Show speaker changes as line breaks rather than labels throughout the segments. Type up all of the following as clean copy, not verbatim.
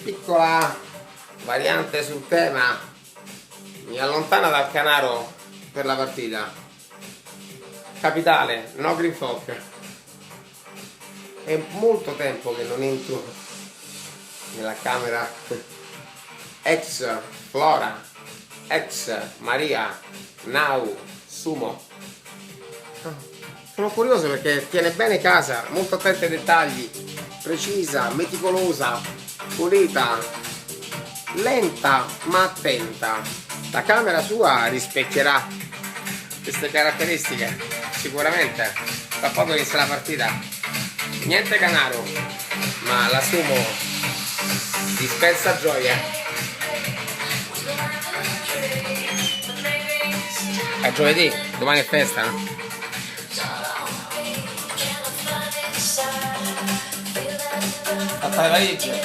Piccola variante sul tema, mi allontana dal Canaro per la partita. Capitale, no Green Folk. È molto tempo che non entro nella camera ex Flora, ex Maria, Now, Sumo. Sono curioso perché tiene bene casa, molto attenta ai dettagli, precisa, meticolosa, pulita, lenta ma attenta. La camera sua rispecchierà queste caratteristiche, sicuramente. Tra poco inizia la partita. Niente Canaro, ma la Sumo dispensa gioia. È giovedì, domani è festa, no? Fatta le valigie,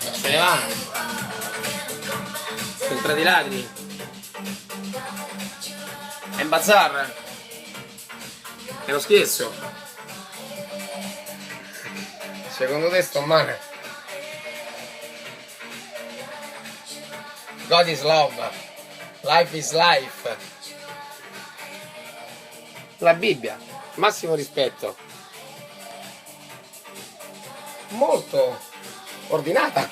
se ne vanno, sono entrati i ladri, è un bazar, è uno scherzo. Secondo te sto male? God is love, life is life. La Bibbia, massimo rispetto. Molto ordinata.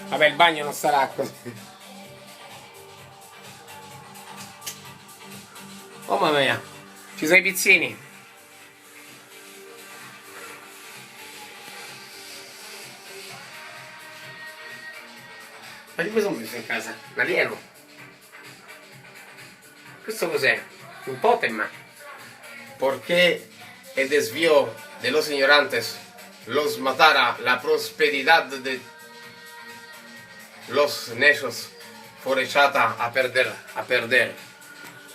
Vabbè, il bagno non sarà così. Oh mamma mia, ci sono i pizzini. Ma di cosa sono messo in casa? Un alieno? Questo cos'è? Un totem? Porque el desvío de los ignorantes los matara la prosperidad de los necios fue echada a perder.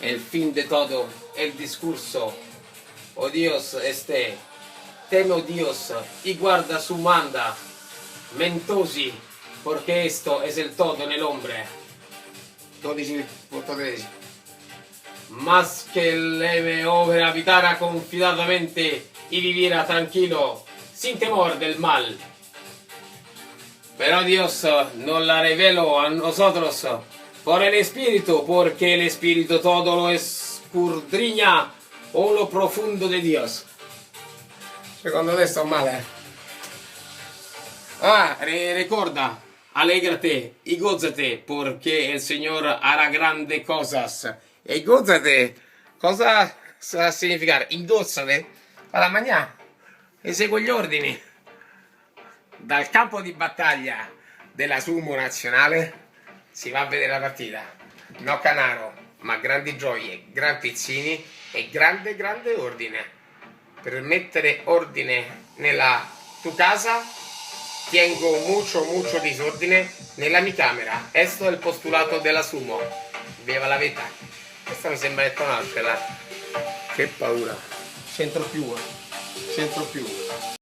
El fin de todo, el discurso, oh Dios, teme oh Dios y guarda su manda, mentosi, porque esto es el todo en el hombre. 12.13. Más que le hombre habitara confiadamente y viviera tranquilo, sin temor del mal. Pero Dios nos la reveló a nosotros por el Espíritu, porque el Espíritu todo lo escudriña o lo profundo de Dios. Secondo te sto male? Recuerda, alégrate y gózate, porque el Señor hará grandes cosas. E gózate, cosa sta a significare? Indossate, vado a mangiare, eseguo gli ordini. Dal campo di battaglia della Sumo nazionale si va a vedere la partita. No Canaro, ma grandi gioie, gran pizzini e grande ordine. Per mettere ordine nella tua casa, tengo mucho disordine nella mia camera. Questo è il postulato della Sumo. Viva la vita! Questa mi sembra conoscerla. Che paura. C'entro più.